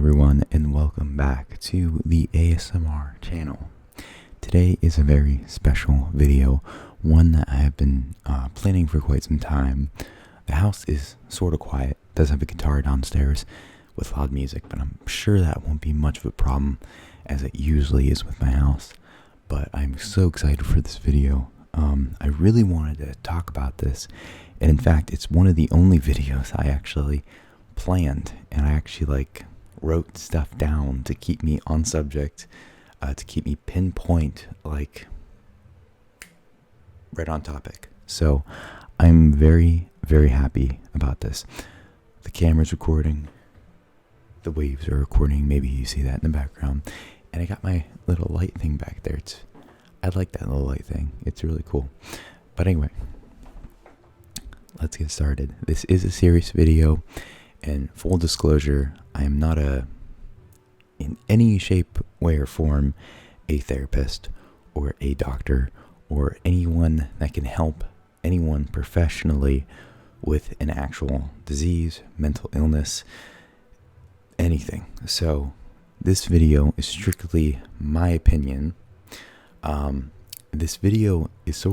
everyone, and welcome back to the ASMR channel. Today is a very special video, one that I have been planning for quite some time. The house is sort of quiet, does have a guitar downstairs with loud music, but I'm sure that won't be much of a problem as it usually is with my house. But I'm so excited for this video. I really wanted to talk about this, and in fact, it's one of the only videos I actually planned, and I actually wrote stuff down to keep me on subject, to keep me pinpoint, right on topic. So I'm very, very happy about this. The camera's recording, the waves are recording, maybe you see that in the background, and I got my little light thing back there. I like that little light thing, it's really cool. But anyway, let's get started. This is a serious video, and full disclosure, I am not in any shape, way, or form, a therapist or a doctor or anyone that can help anyone professionally with an actual disease, mental illness, anything. So this video is strictly my opinion. This video is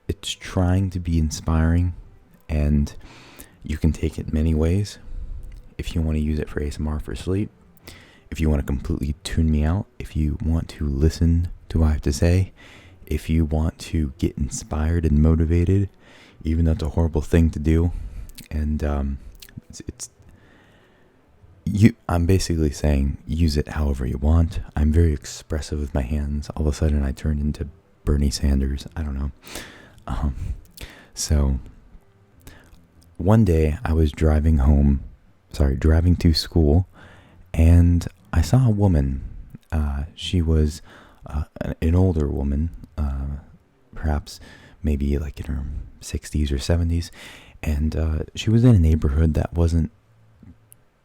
it's trying to be inspiring, and you can take it many ways. If you want to use it for ASMR for sleep, if you want to completely tune me out, if you want to listen to what I have to say, if you want to get inspired and motivated, even though it's a horrible thing to do, and I'm basically saying use it however you want. I'm very expressive with my hands. All of a sudden I turned into Bernie Sanders. I don't know. So one day I was driving to school, and I saw a woman. She was an older woman, perhaps maybe like in her 60s or 70s, and she was in a neighborhood that wasn't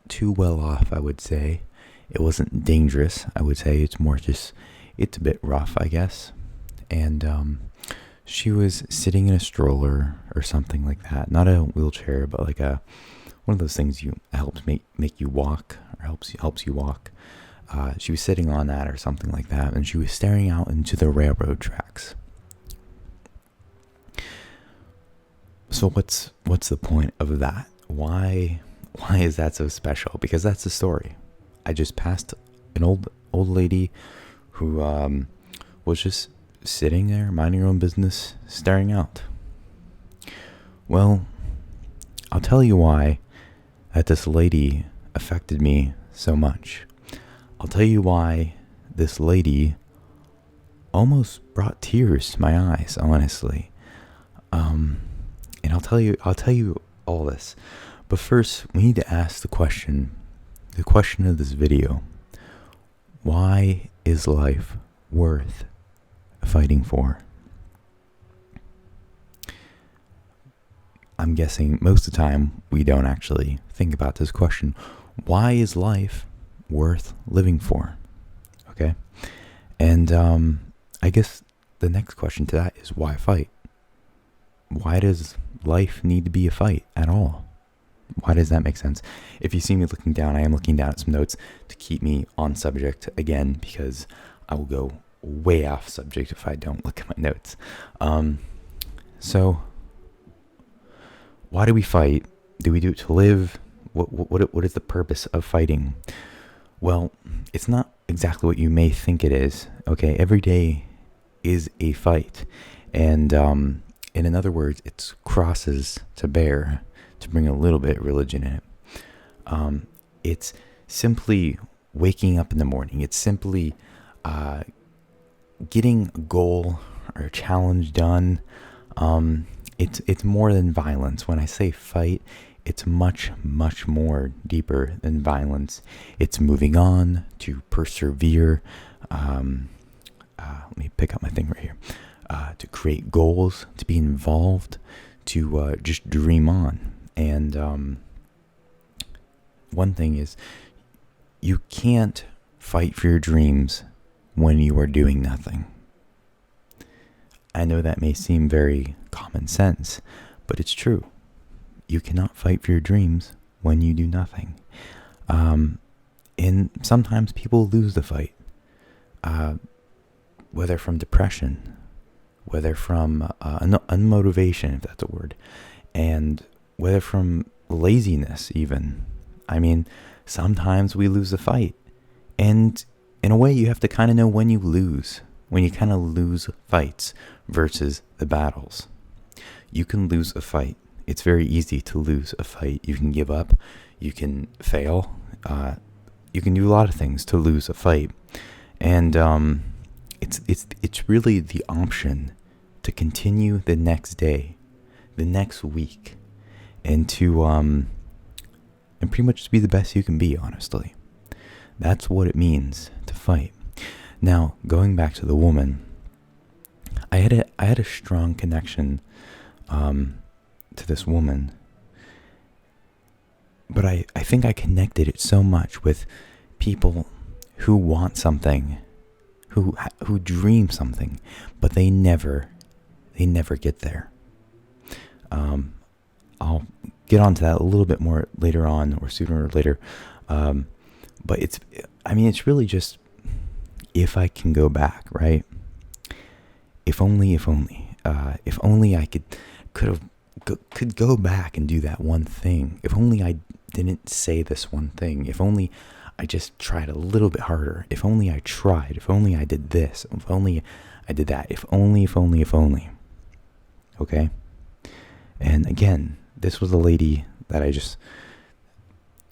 too well off, I would say. It wasn't dangerous, I would say. It's more just, it's a bit rough, I guess. And she was sitting in a stroller or something like that. Not a wheelchair, but like one of those things helps make you walk, or helps you walk. She was sitting on that or something like that, and she was staring out into the railroad tracks. So what's the point of that? Why is that so special? Because that's the story. I just passed an old lady who was just sitting there, minding her own business, staring out. Well, I'll tell you why that this lady affected me so much. I'll tell you why this lady almost brought tears to my eyes, honestly. And I'll tell you all this. But first, we need to ask the question of this video: why is life worth fighting for? I'm guessing most of the time we don't actually think about this question. Why is life worth living for? Okay? And I guess the next question to that is, why fight? Why does life need to be a fight at all? Why does that make sense? If you see me looking down, I am looking down at some notes to keep me on subject again, because I will go way off subject if I don't look at my notes. So why do we fight? Do we do it to live? What is the purpose of fighting? Well, it's not exactly what you may think it is. Okay, every day is a fight, and in other words, it's crosses to bear, to bring a little bit of religion in it. It's simply waking up in the morning. It's simply getting a goal or a challenge done. It's more than violence. When I say fight, it's much, much more deeper than violence. It's moving on, to persevere. Let me pick up my thing right here. To create goals, to be involved, to just dream on. And one thing is, you can't fight for your dreams when you are doing nothing. I know that may seem very common sense, but it's true. You cannot fight for your dreams when you do nothing. And sometimes people lose the fight, whether from depression, whether from unmotivation, if that's a word, and whether from laziness even. I mean, sometimes we lose the fight. And in a way, you have to kind of know when you lose, when you kind of lose fights versus the battles. You can lose a fight. It's very easy to lose a fight. You can give up. You can fail. You can do a lot of things to lose a fight. And it's really the option to continue the next day, the next week, and to and pretty much to be the best you can be, honestly. That's what it means to fight. Now, going back to the woman, I had a strong connection to this woman, but I think I connected it so much with people who want something, who dream something, but they never get there. I'll get onto that a little bit more later on, or sooner or later. But it's really just, if I can go back, right? If only I could go back and do that one thing. If only I didn't say this one thing. If only I just tried a little bit harder. If only I tried. If only I did this. If only I did that. If only. Okay? And again, this was a lady that I just,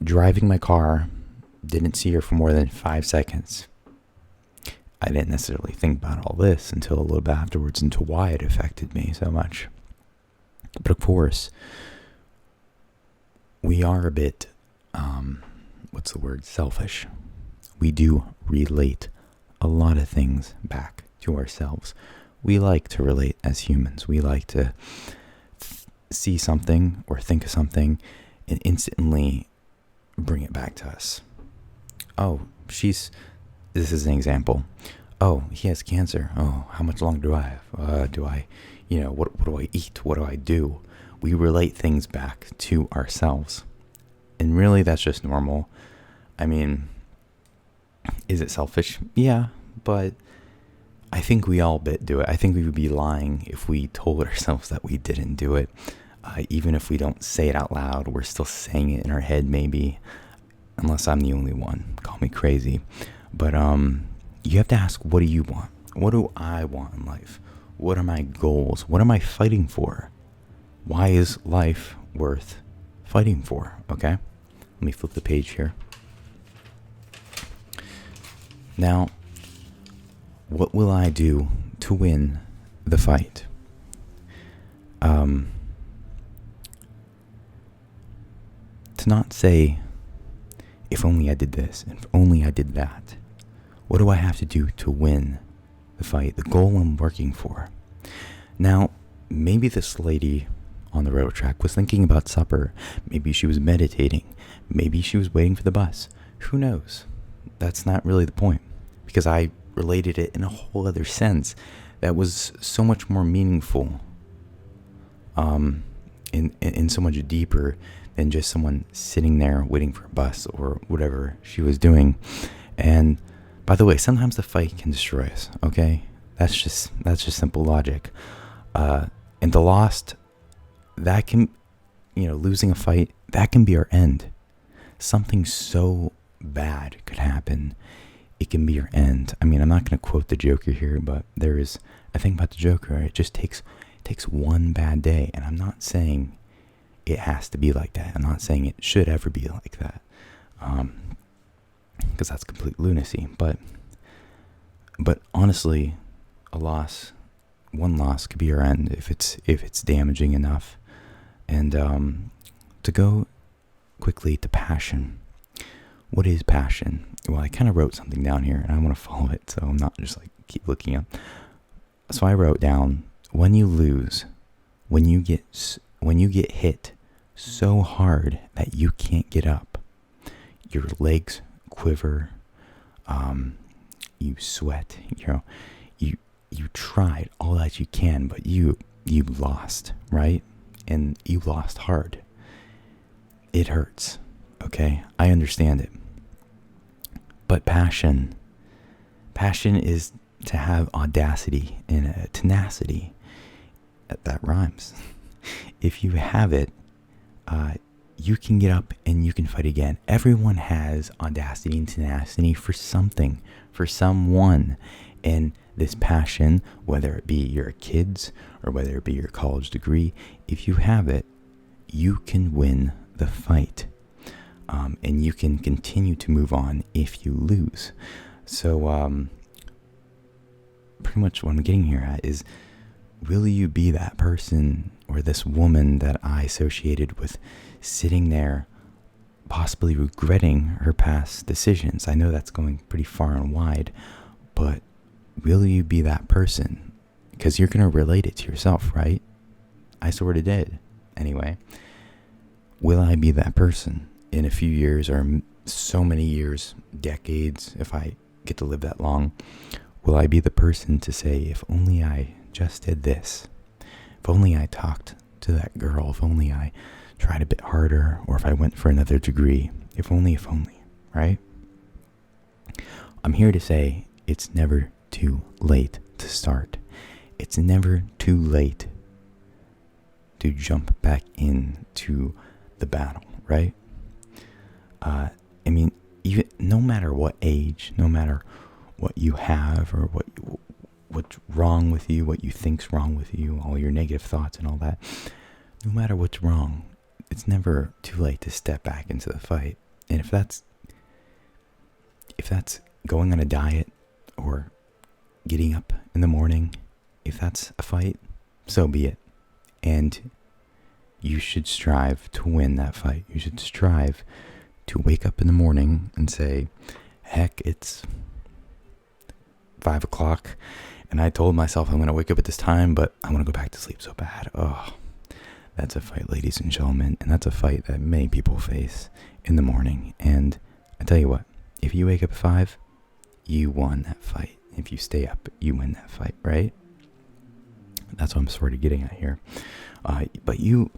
driving my car, didn't see her for more than 5 seconds. I didn't necessarily think about all this until a little bit afterwards, into why it affected me so much. But of course, we are a bit, selfish. We do relate a lot of things back to ourselves. We like to relate as humans. We like to see something or think of something and instantly bring it back to us. Oh, this is an example. Oh, he has cancer. Oh, how much longer do I have? What do I eat? What do I do? We relate things back to ourselves. And really, that's just normal. I mean, is it selfish? Yeah, but I think we all do it. I think we would be lying if we told ourselves that we didn't do it. Even if we don't say it out loud, we're still saying it in our head, maybe. Unless I'm the only one. Call me crazy. But you have to ask, what do you want? What do I want in life? What are my goals? What am I fighting for? Why is life worth fighting for? Okay? Let me flip the page here. Now, what will I do to win the fight? To not say, if only I did this, if only I did that. What do I have to do to win the fight, the goal I'm working for? Now, maybe this lady on the railroad track was thinking about supper. Maybe she was meditating. Maybe she was waiting for the bus. Who knows? That's not really the point, because I related it in a whole other sense that was so much more meaningful, in so much deeper than just someone sitting there waiting for a bus or whatever she was doing. And by the way, sometimes the fight can destroy us, okay? That's just simple logic. And the lost, that can, losing a fight, that can be our end. Something so bad could happen, it can be your end. I mean, I'm not going to quote the Joker here, but I think about the Joker, it just takes one bad day. And I'm not saying it has to be like that. I'm not saying it should ever be like that, because that's complete lunacy. But honestly, one loss could be our end if it's damaging enough. And to go quickly to passion. What is passion? Well, I kind of wrote something down here, and I want to follow it, so I'm not just keep looking up. So I wrote down, when you lose, when you get hit so hard that you can't get up, your legs quiver, you sweat, you tried all that you can, but you lost, right? And you lost hard. it hurts, okay? I understand it. But passion is to have audacity and a tenacity. That rhymes. If you have it, you can get up and you can fight again. Everyone has audacity and tenacity for something, for someone. And this passion, whether it be your kids or whether it be your college degree, if you have it, you can win the fight. And you can continue to move on if you lose. So, pretty much what I'm getting here at is, will you be that person or this woman that I associated with sitting there possibly regretting her past decisions? I know that's going pretty far and wide, but will you be that person? Because you're going to relate it to yourself, right? I sort of did. Anyway, will I be that person in a few years or so many years, decades, if I get to live that long? Will I be the person to say, if only I just did this, if only I talked to that girl, if only I tried a bit harder, or if I went for another degree, if only, right? I'm here to say it's never too late to start. It's never too late to jump back into the battle, right? I mean, even no matter what age, no matter what you have or what's wrong with you, what you think's wrong with you, all your negative thoughts and all that, no matter what's wrong, it's never too late to step back into the fight. And if that's going on a diet or getting up in the morning, if that's a fight, so be it. And you should strive to win that fight. You should strive to wake up in the morning and say, heck, it's 5 o'clock, and I told myself I'm going to wake up at this time, but I want to go back to sleep so bad. Oh, that's a fight, ladies and gentlemen, and that's a fight that many people face in the morning. And I tell you what, if you wake up at 5, you won that fight. If you stay up, you win that fight, right? That's what I'm sort of getting at here. But you,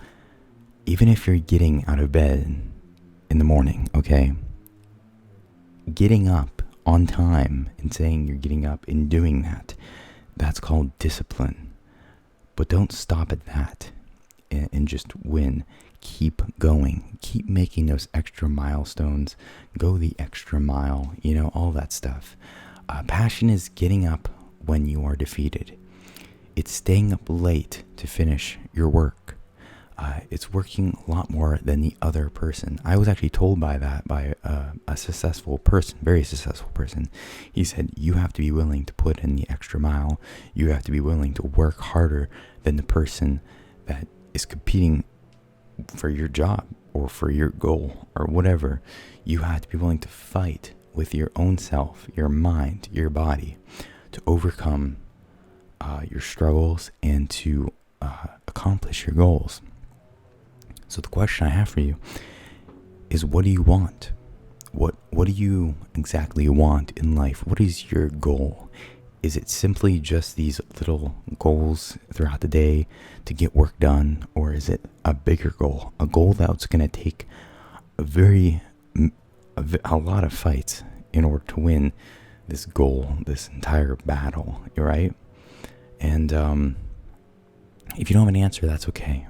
even if you're getting out of bed in the morning, okay, getting up on time and saying you're getting up and doing that, that's called discipline. But don't stop at that and just win. Keep going. Keep making those extra milestones. Go the extra mile, all that stuff. Passion is getting up when you are defeated. It's staying up late to finish your work. It's working a lot more than the other person. I was actually told by a successful person, very successful person. He said, you have to be willing to put in the extra mile. You have to be willing to work harder than the person that is competing for your job or for your goal or whatever. You have to be willing to fight with your own self, your mind, your body, to overcome your struggles and to accomplish your goals. So the question I have for you is, what do you want? What do you exactly want in life? What is your goal? Is it simply just these little goals throughout the day to get work done? Or is it a bigger goal? A goal that's going to take a lot of fights in order to win this goal, this entire battle, right? And if you don't have an answer, that's okay?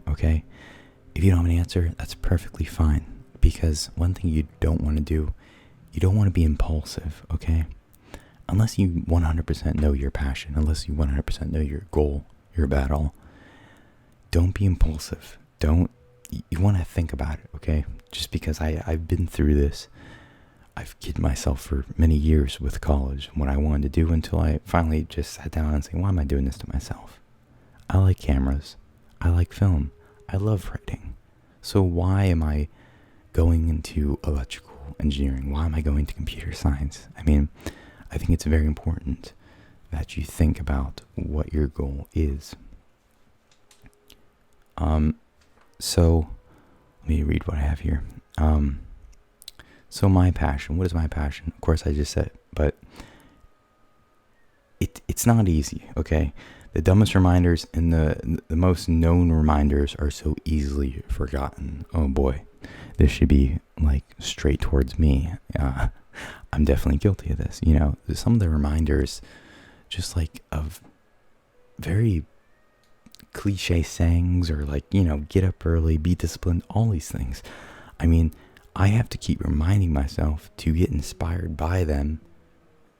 If you don't have an answer, that's perfectly fine. Because one thing you don't want to do, you don't want to be impulsive, okay? Unless you 100% know your passion, unless you 100% know your goal, your battle, don't be impulsive. You want to think about it, okay? Just because I've been through this. I've kidded myself for many years with college, what I wanted to do, until I finally just sat down and said, why am I doing this to myself? I like cameras. I like film. I love writing. So why am I going into electrical engineering? Why am I going to computer science? I mean, I think it's very important that you think about what your goal is. So let me read what I have here. So my passion, what is my passion? Of course, I just said it, but it's not easy, okay? The dumbest reminders and the most known reminders are so easily forgotten. Oh boy, this should be like straight towards me. I'm definitely guilty of this. Some of the reminders, just like of very cliche sayings, or like, get up early, be disciplined, all these things. I mean, I have to keep reminding myself to get inspired by them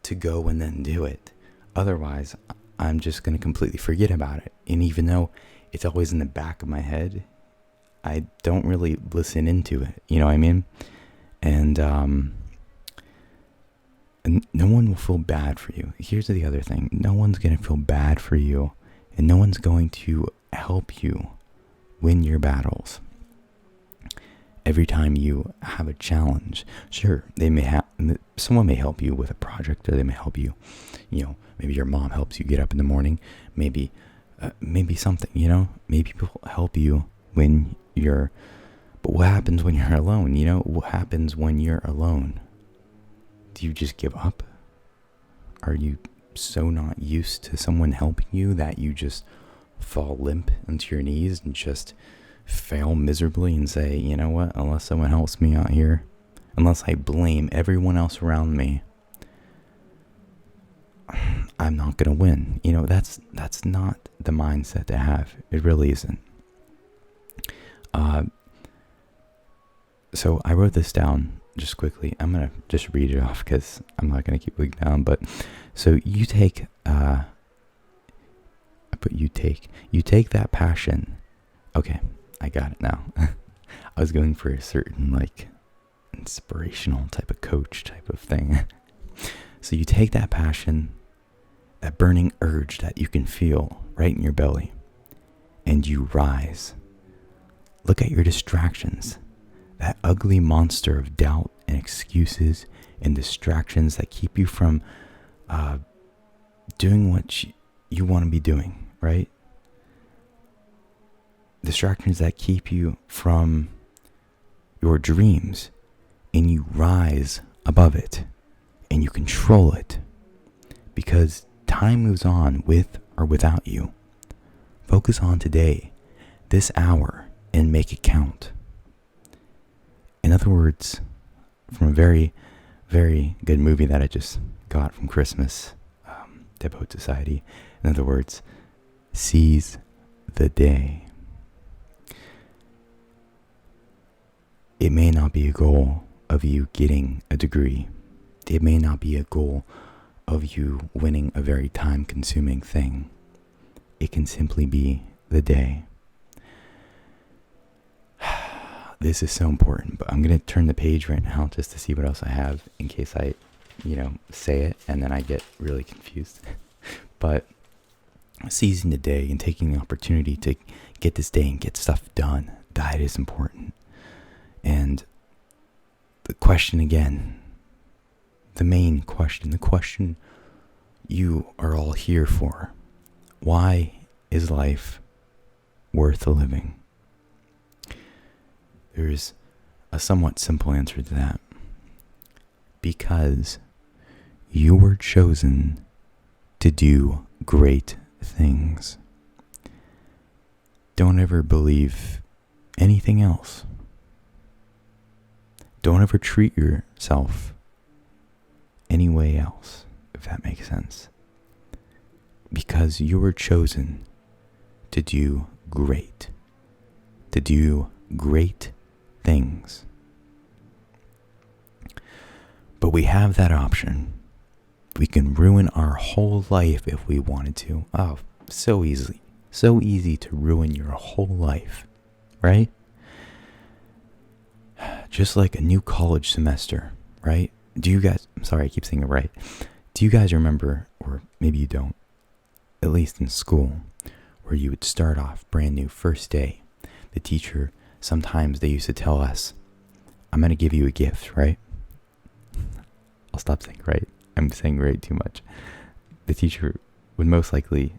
to go and then do it. Otherwise, I'm just going to completely forget about it. And even though it's always in the back of my head, I don't really listen into it. You know what I mean? And no one will feel bad for you. Here's the other thing. No one's going to feel bad for you, and no one's going to help you win your battles. Every time you have a challenge, sure, someone may help you with a project, or they may help you, maybe your mom helps you get up in the morning, maybe something, maybe people help you but what happens when you're alone? What happens when you're alone? Do you just give up? Are you so not used to someone helping you that you just fall limp into your knees and just fail miserably and say, you know what, unless someone helps me out here, unless I blame everyone else around me, I'm not gonna win. That's not the mindset to have. It really isn't. So I wrote this down just quickly. I'm gonna just read it off because I'm not gonna keep looking down. But so you take you take that passion. Okay, I got it now. I was going for a certain like inspirational type of coach type of thing. So you take that passion, that burning urge that you can feel right in your belly, and you rise. Look at your distractions, that ugly monster of doubt and excuses and distractions that keep you from doing what you want to be doing, right? Distractions that keep you from your dreams, and you rise above it and you control it, because time moves on with or without you. Focus on today, this hour, and make it count. In other words, from a very, very good movie that I just got from Christmas, Devote Society. In other words, seize the day. It may not be a goal of you getting a degree. It may not be a goal of you winning a very time-consuming thing. It can simply be the day. This is so important, but I'm going to turn the page right now just to see what else I have in case I, say it and then I get really confused. But seizing the day and taking the opportunity to get this day and get stuff done, that is important. And the question again, the main question, the question you are all here for: why is life worth living? There's a somewhat simple answer to that. Because you were chosen to do great things. Don't ever believe anything else. Don't ever treat yourself any way else, if that makes sense. Because you were chosen to do great things. But we have that option. We can ruin our whole life if we wanted to. Oh, so easily. So easy to ruin your whole life, right? Just like a new college semester, right? I'm sorry, I keep saying it right. Do you guys remember, or maybe you don't, at least in school, where you would start off brand new first day? The teacher, sometimes they used to tell us, I'm going to give you a gift, right? I'll stop saying right. I'm saying right too much. The teacher would most likely,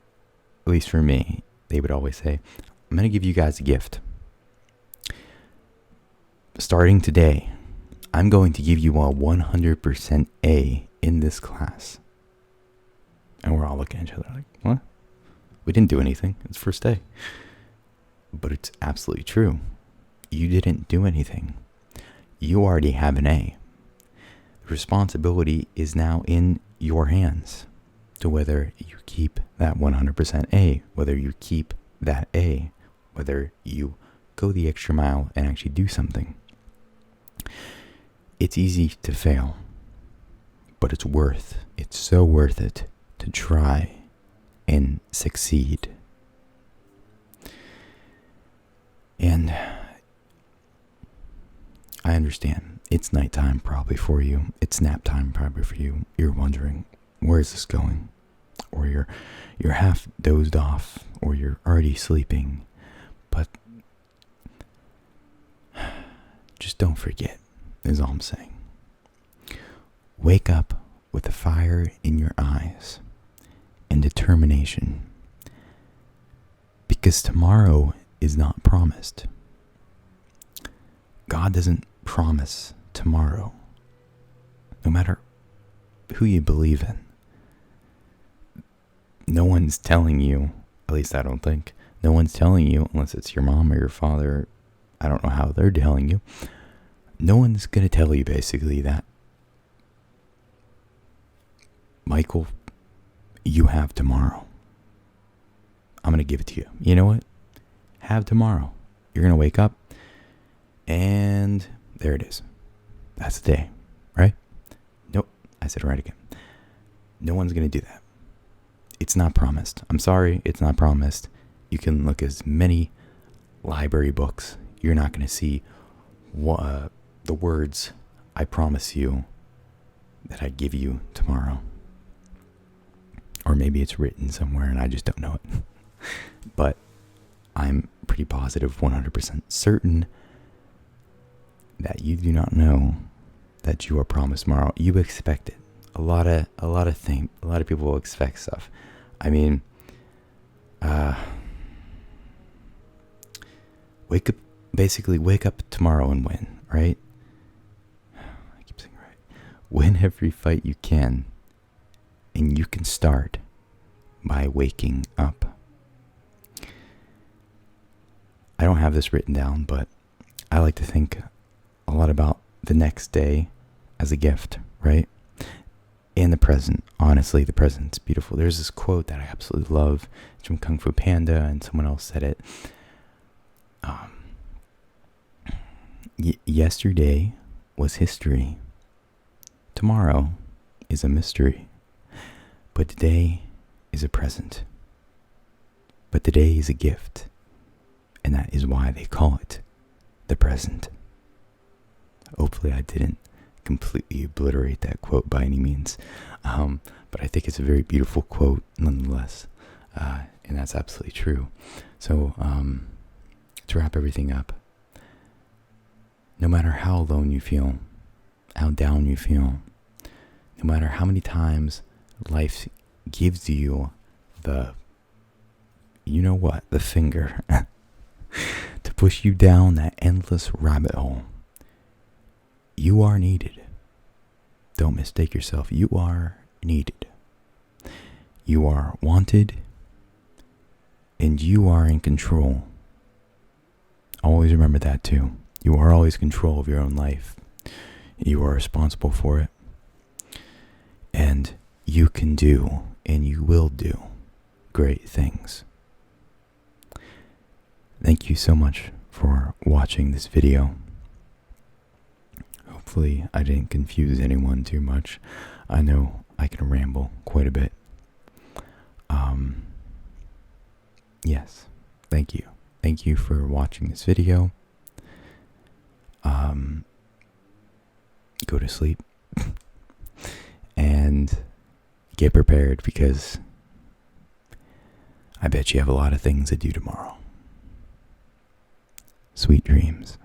at least for me, they would always say, I'm going to give you guys a gift. Starting today, I'm going to give you a 100% A in this class. And we're all looking at each other like, what? We didn't do anything. It's first day. But it's absolutely true. You didn't do anything. You already have an A. The responsibility is now in your hands to whether you keep that 100% A, whether you keep that A, whether you go the extra mile and actually do something. It's easy to fail, but it's so worth it to try and succeed. And I understand it's nighttime probably for you. It's nap time probably for you. You're wondering, where is this going? Or you're half dozed off, or you're already sleeping. But just don't forget, is all I'm saying. Wake up with a fire in your eyes and determination. Because tomorrow is not promised. God doesn't promise tomorrow. No matter who you believe in. No one's telling you, at least I don't think, no one's telling you, unless it's your mom or your father, I don't know how they're telling you. No one's going to tell you basically that, Michael, you have tomorrow. I'm going to give it to you. You know what? Have tomorrow. You're going to wake up and there it is. That's the day, right? Nope. I said it right again. No one's going to do that. It's not promised. I'm sorry, it's not promised. You can look as many library books. You're not going to see the words, I promise you that I give you tomorrow. Or maybe it's written somewhere and I just don't know it. But I'm pretty positive, 100% certain that you do not know that you are promised tomorrow. You expect it. A lot of people will expect stuff. I mean, wake up tomorrow and win, right? I keep saying right. Win every fight you can, and you can start by waking up. I don't have this written down, but I like to think a lot about the next day as a gift, right? And the present. Honestly, the present's beautiful. There's this quote that I absolutely love. It's from Kung Fu Panda, and someone else said it. Yesterday was history. Tomorrow is a mystery. But today is a present. But today is a gift. And that is why they call it the present. Hopefully I didn't completely obliterate that quote by any means. But I think it's a very beautiful quote nonetheless. And that's absolutely true. So to wrap everything up, no matter how alone you feel, how down you feel, no matter how many times life gives you the finger to push you down that endless rabbit hole, you are needed. Don't mistake yourself. You are needed. You are wanted, and you are in control. Always remember that too. You are always in control of your own life. You are responsible for it. And you can do, and you will do, great things. Thank you so much for watching this video. Hopefully I didn't confuse anyone too much. I know I can ramble quite a bit. Yes, thank you. Thank you for watching this video. Go to sleep and get prepared, because I bet you have a lot of things to do tomorrow. Sweet dreams.